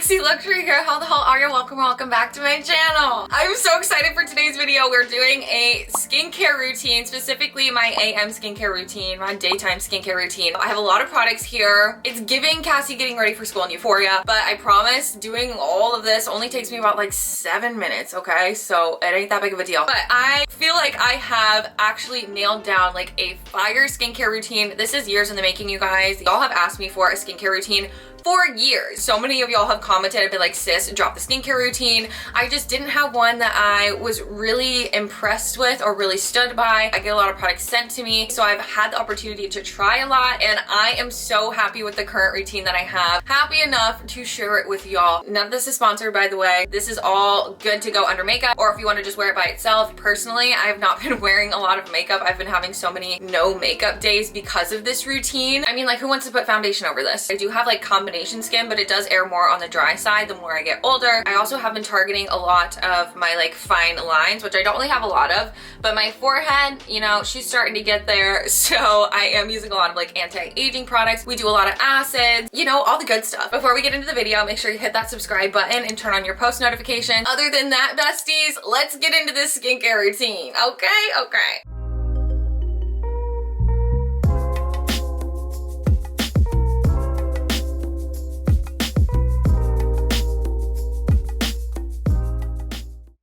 Lexi Luxury here. How the hell are you? Welcome back to my channel. I'm so excited for today's video. We're doing a skincare routine, specifically my AM skincare routine, my daytime skincare routine. I have a lot of products here. It's giving Cassie getting ready for school and euphoria, but I promise doing all of this only takes me about like 7 minutes, okay? So it ain't that big of a deal. But I feel like I have actually nailed down like a fire skincare routine. This is years in the making, you guys. Y'all have asked me for a skincare routine for years. So many of y'all have commented and been like, sis, drop the skincare routine. I just didn't have one that I was really impressed with or really stood by. I get a lot of products sent to me, so I've had the opportunity to try a lot, and I am so happy with the current routine that I have. Happy enough to share it with y'all. None of this is sponsored, by the way. This is all good to go under makeup, or if you want to just wear it by itself. Personally, I have not been wearing a lot of makeup. I've been having so many no makeup days because of this routine. I mean, like, who wants to put foundation over this? I do have like combination skin, but it does err more on the dry side the more I get older. I also have been targeting a lot of my like fine lines, which I don't really have a lot of, but my forehead, you know, she's starting to get there. So I am using a lot of like anti-aging products. We do a lot of acids, you know, all the good stuff. Before we get into the video, make sure you hit that subscribe button and turn on your post notifications. Other than that, besties, let's get into this skincare routine. Okay.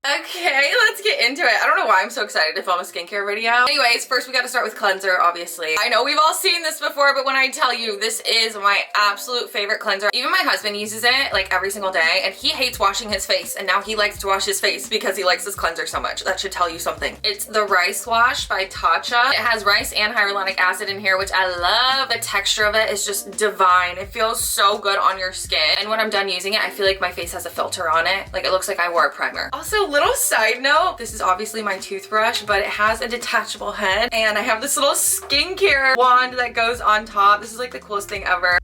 Okay, let's get into it. I don't know why I'm so excited to film a skincare video. Anyways, first we gotta start with cleanser, obviously. I know we've all seen this before, but when I tell you, this is my absolute favorite cleanser. Even my husband uses it like every single day, and he hates washing his face, and now he likes to wash his face because he likes this cleanser so much. That should tell you something. It's the Rice Wash by Tatcha. It has rice and hyaluronic acid in here, which I love. The texture of it is just divine. It feels so good on your skin, and when I'm done using it, I feel like my face has a filter on it. Like, it looks like I wore a primer. Also, little side note, this is obviously my toothbrush, but it has a detachable head, and I have this little skincare wand that goes on top. This is like the coolest thing ever.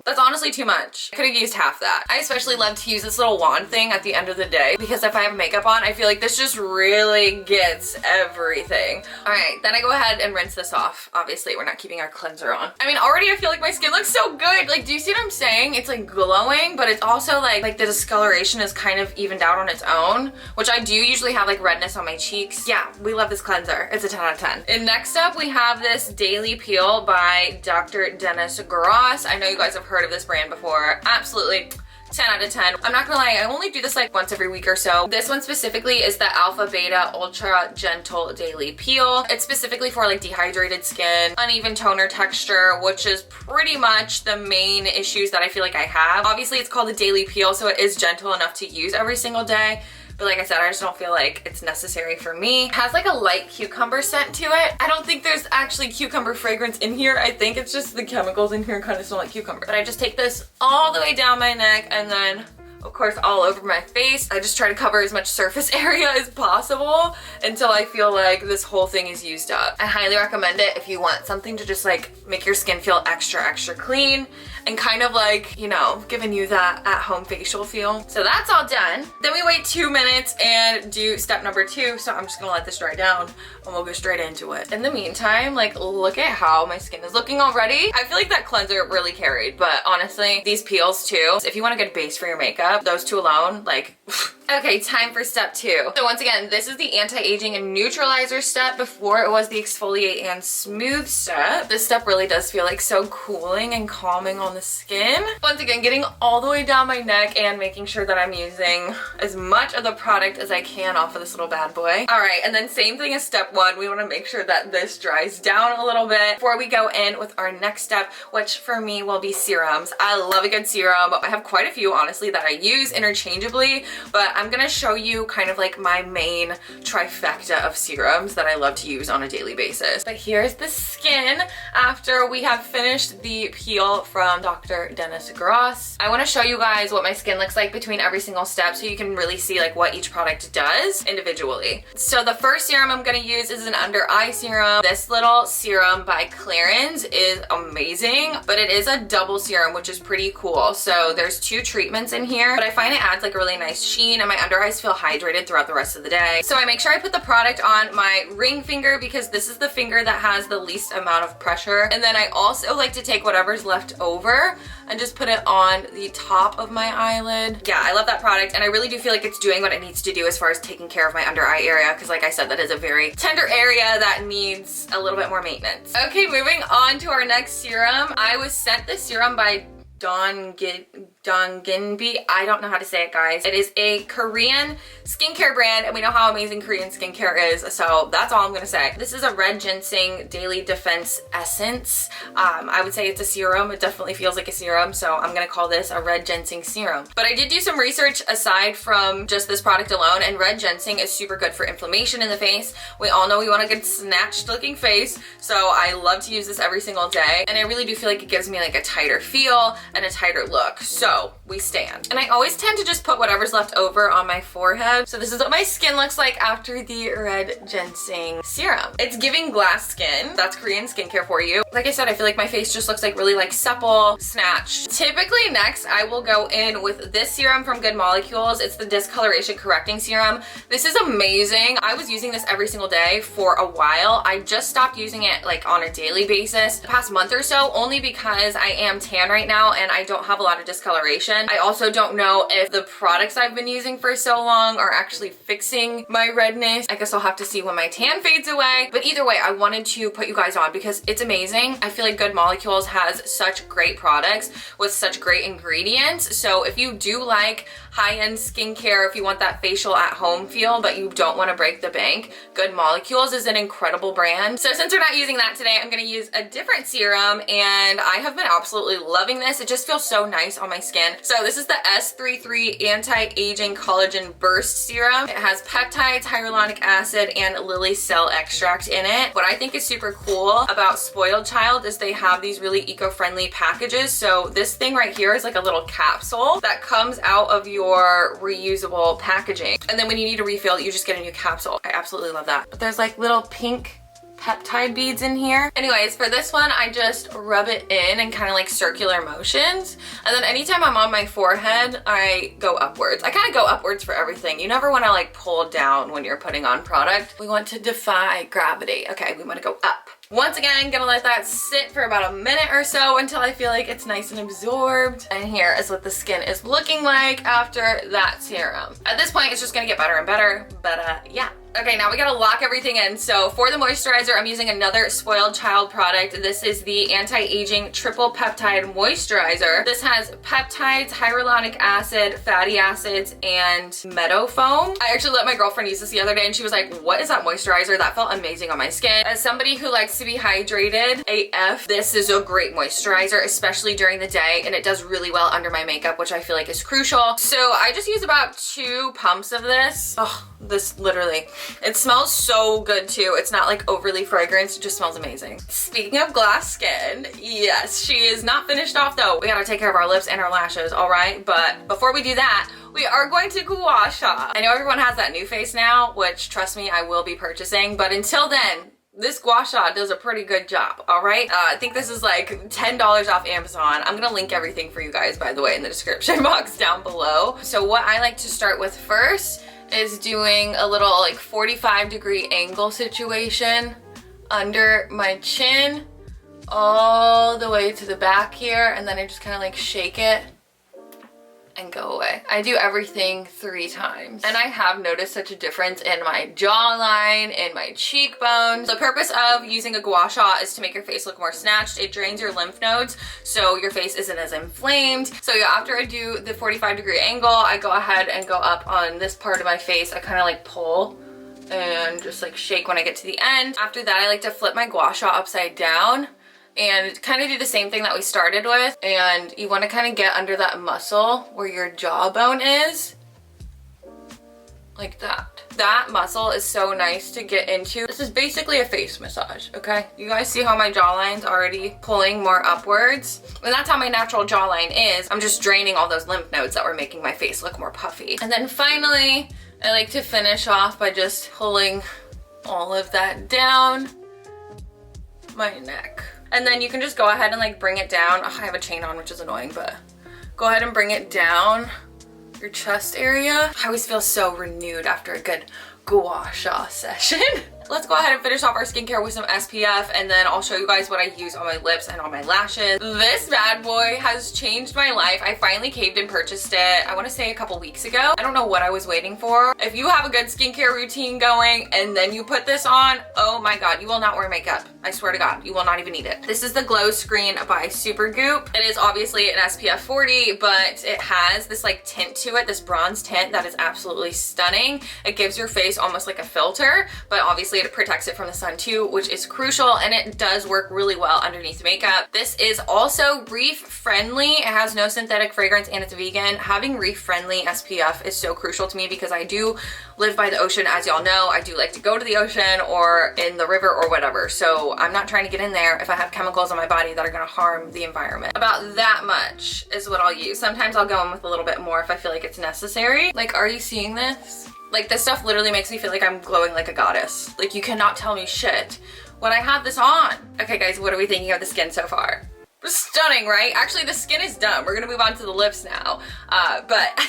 That's honestly too much. I could have used half that. I especially love to use this little wand thing at the end of the day because if I have makeup on, I feel like this just really gets everything. All right, then I go ahead and rinse this off. Obviously, we're not keeping our cleanser on. I mean, already I feel like my skin looks so good. Like, do you see what I'm saying? It's like glowing, but it's also like the discoloration is kind of evened out on its own, which I do usually have like redness on my cheeks. Yeah, we love this cleanser. It's a 10 out of 10. And next up, we have this Daily Peel by Dr. Dennis Gross. I know you guys have heard of this brand before. Absolutely 10 out of 10. I'm not gonna lie, I only do this like once every week or so. This one specifically is the Alpha Beta Ultra Gentle Daily Peel. It's specifically for like dehydrated skin, uneven toner texture, which is pretty much the main issues that I feel like I have. Obviously, it's called a Daily Peel, so it is gentle enough to use every single day. But like I said, I just don't feel like it's necessary for me. It has like a light cucumber scent to it. I don't think there's actually cucumber fragrance in here. I think it's just the chemicals in here kind of smell like cucumber. But I just take this all the way down my neck and then of course all over my face. I just try to cover as much surface area as possible until I feel like this whole thing is used up. I highly recommend it if you want something to just like make your skin feel extra clean and kind of like, you know, giving you that at-home facial feel. So that's all done. Then we wait 2 minutes and do step number 2. So I'm just gonna let this dry down and we'll go straight into it. In the meantime, like, look at how my skin is looking already. I feel like that cleanser really carried, but honestly, these peels too, if you want a good base for your makeup, those two alone, like, okay, time for step 2. So once again, this is the anti-aging and neutralizer step. Before it was the exfoliate and smooth step. This step really does feel like so cooling and calming on the skin. Once again, getting all the way down my neck and making sure that I'm using as much of the product as I can off of this little bad boy. All right, and then same thing as step 1. We want to make sure that this dries down a little bit before we go in with our next step, which for me will be serums. I love a good serum. I have quite a few, honestly, that I use interchangeably, but I'm gonna show you kind of like my main trifecta of serums that I love to use on a daily basis. But here's the skin after we have finished the peel from Dr. Dennis Gross. I want to show you guys what my skin looks like between every single step so you can really see like what each product does individually. So the first serum I'm gonna use is an under eye serum. This little serum by Clarins is amazing, but it is a double serum, which is pretty cool. So there's 2 treatments in here, but I find it adds like a really nice sheen. and my under eyes feel hydrated throughout the rest of the day. So I make sure I put the product on my ring finger because this is the finger that has the least amount of pressure. And then I also like to take whatever's left over and just put it on the top of my eyelid. Yeah, I love that product, and I really do feel like it's doing what it needs to do as far as taking care of my under eye area, because like I said, that is a very tender area that needs a little bit more maintenance. Okay, moving on to our next serum. I was sent this serum by Donginbi. I don't know how to say it, guys. It is a Korean skincare brand, and we know how amazing Korean skincare is, so that's all I'm gonna say. This is a red ginseng daily defense essence. I would say it's a serum. It definitely feels like a serum, so I'm gonna call this a red ginseng serum. But I did do some research aside from just this product alone, and red ginseng is super good for inflammation in the face. We all know we want a good snatched looking face, so I love to use this every single day, and I really do feel like it gives me like a tighter feel and a tighter look, so we stand. And I always tend to just put whatever's left over on my forehead. So this is what my skin looks like after the red ginseng serum. It's giving glass skin. That's Korean skincare for you. Like I said, I feel like my face just looks like really like supple, snatched. Typically next, I will go in with this serum from Good Molecules. It's the discoloration correcting serum. This is amazing. I was using this every single day for a while. I just stopped using it like on a daily basis the past month or so, only because I am tan right now and I don't have a lot of discoloration. I also don't know if the products I've been using for so long are actually fixing my redness. I guess I'll have to see when my tan fades away. But either way, I wanted to put you guys on because it's amazing. I feel like Good Molecules has such great products with such great ingredients. So if you do like high-end skincare, if you want that facial at-home feel, but you don't want to break the bank, Good Molecules is an incredible brand. So since we're not using that today, I'm going to use a different serum, and I have been absolutely loving this. It just feels so nice on my skin. So this is the S33 Anti-Aging Collagen Burst Serum. It has peptides, hyaluronic acid, and lily cell extract in it. What I think is super cool about Spoiled Child is they have these really eco-friendly packages. So this thing right here is like a little capsule that comes out of your reusable packaging. And then when you need a refill, you just get a new capsule. I absolutely love that. But there's like little pink peptide beads in here. Anyways, for this one, I just rub it in kind of like circular motions. And then anytime I'm on my forehead, I go upwards. I kind of go upwards for everything. You never want to like pull down when you're putting on product. We want to defy gravity. Okay, we want to go up. Once again, gonna let that sit for about a minute or so until I feel like it's nice and absorbed. And here is what the skin is looking like after that serum. At this point, it's just gonna get better and better, but yeah. Okay, now we gotta lock everything in. So for the moisturizer, I'm using another Spoiled Child product. This is the Anti-Aging Triple Peptide Moisturizer. This has peptides, hyaluronic acid, fatty acids, and meadow foam. I actually let my girlfriend use this the other day and she was like, what is that moisturizer? That felt amazing on my skin. As somebody who likes to be hydrated AF, this is a great moisturizer, especially during the day, and it does really well under my makeup, which I feel like is crucial. So I just use about 2 pumps of this. Oh, this literally, it smells so good too. It's not like overly fragrant, it just smells amazing. Speaking of glass skin, yes, she is not finished off though. We gotta take care of our lips and our lashes, all right? But before we do that, we are going to gua sha. I know everyone has that new face now, which trust me, I will be purchasing, but until then, this gua sha does a pretty good job, all right? I think this is like $10 off Amazon. I'm gonna link everything for you guys, by the way, in the description box down below. So what I like to start with first is doing a little like 45-degree angle situation under my chin all the way to the back here, and then I just kind of like shake it and go away. I do everything 3 times. And I have noticed such a difference in my jawline, in my cheekbones. The purpose of using a gua sha is to make your face look more snatched. It drains your lymph nodes, so your face isn't as inflamed. So yeah, after I do the 45-degree angle, I go ahead and go up on this part of my face. I kind of like pull and just like shake when I get to the end. After that, I like to flip my gua sha upside down and kind of do the same thing that we started with. And you want to kind of get under that muscle where your jawbone is, like that. That muscle is so nice to get into. This is basically a face massage, okay? You guys see how my jawline's already pulling more upwards? And that's how my natural jawline is. I'm just draining all those lymph nodes that were making my face look more puffy. And then finally, I like to finish off by just pulling all of that down my neck. And then you can just go ahead and like bring it down. Oh, I have a chain on, which is annoying, but go ahead and bring it down your chest area. I always feel so renewed after a good gua sha session. Let's go ahead and finish off our skincare with some SPF, and then I'll show you guys what I use on my lips and on my lashes. This bad boy has changed my life. I finally caved and purchased it, I want to say a couple weeks ago. I don't know what I was waiting for. If you have a good skincare routine going and then you put this on, oh my god, you will not wear makeup. I swear to god, you will not even need it. This is the Glow Screen by Supergoop. It is obviously an SPF 40, but it has this like tint to it, this bronze tint that is absolutely stunning. It gives your face almost like a filter, but obviously it protects it from the sun too, which is crucial, and it does work really well underneath makeup. This is also reef friendly. It has no synthetic fragrance and it's vegan. Having reef friendly SPF is so crucial to me because I do live by the ocean, as y'all know. I do like to go to the ocean or in the river or whatever, so I'm not trying to get in there if I have chemicals on my body that are gonna harm the environment. About that much is what I'll use. Sometimes I'll go in with a little bit more if I feel like it's necessary. Like, are you seeing this? Like, this stuff literally makes me feel like I'm glowing like a goddess. Like, you cannot tell me shit when I have this on. Okay guys, what are we thinking of the skin so far? Stunning, right? Actually, the skin is done. We're gonna move on to the lips now. But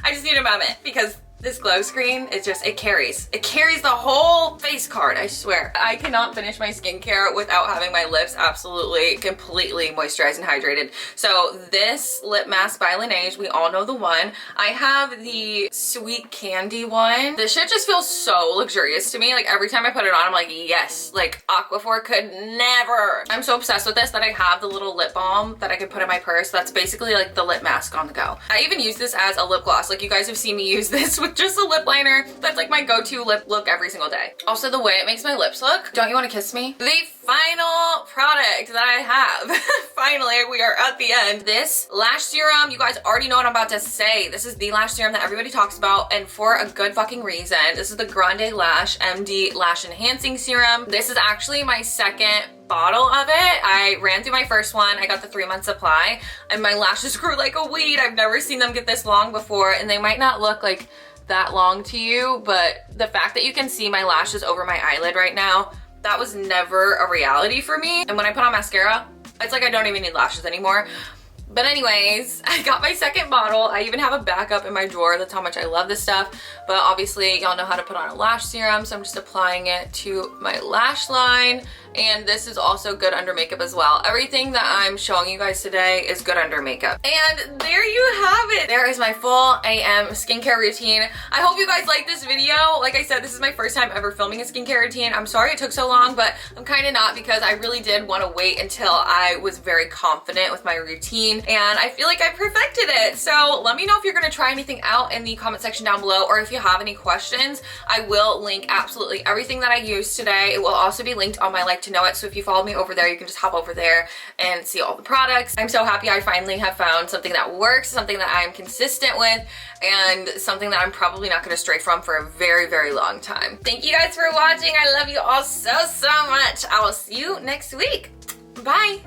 I just need a moment because this Glow Screen, it carries the whole face card, I swear. I cannot finish my skincare without having my lips absolutely, completely moisturized and hydrated. So this lip mask by Laneige, we all know the one. I have the Sweet Candy one. This shit just feels so luxurious to me. Like, every time I put it on, I'm like, yes, like Aquaphor could never. I'm so obsessed with this that I have the little lip balm that I can put in my purse. That's basically like the lip mask on the go. I even use this as a lip gloss. Like, you guys have seen me use this with just a lip liner. That's like my go-to lip look every single day. Also, the way it makes my lips look. Don't you want to kiss me? The final product that I have. Finally, we are at the end. This lash serum, you guys already know what I'm about to say. This is the lash serum that everybody talks about, and for a good fucking reason. This is the Grande Lash MD Lash Enhancing Serum. This is actually my second bottle of it. I ran through my first one. I got the 3-month supply, and my lashes grew like a weed. I've never seen them get this long before, and they might not look like that long to you, but the fact that you can see my lashes over my eyelid right now, that was never a reality for me. And when I put on mascara, it's like I don't even need lashes anymore. But anyways, I got my second bottle. I even have a backup in my drawer. That's how much I love this stuff. But obviously, y'all know how to put on a lash serum, so I'm just applying it to my lash line. And this is also good under makeup as well. Everything that I'm showing you guys today is good under makeup. And there you have it. There is my full AM skincare routine. I hope you guys like this video. Like I said, this is my first time ever filming a skincare routine. I'm sorry it took so long, but I'm kind of not, because I really did want to wait until I was very confident with my routine. And I feel like I perfected it. So let me know if you're going to try anything out in the comment section down below, or if you have any questions. I will link absolutely everything that I used today. It will also be linked on my Like to Know It. So if you follow me over there, you can just hop over there and see all the products. I'm so happy I finally have found something that works, something that I'm consistent with, and something that I'm probably not going to stray from for a very, very long time. Thank you guys for watching. I love you all so, so much. I will see you next week. Bye.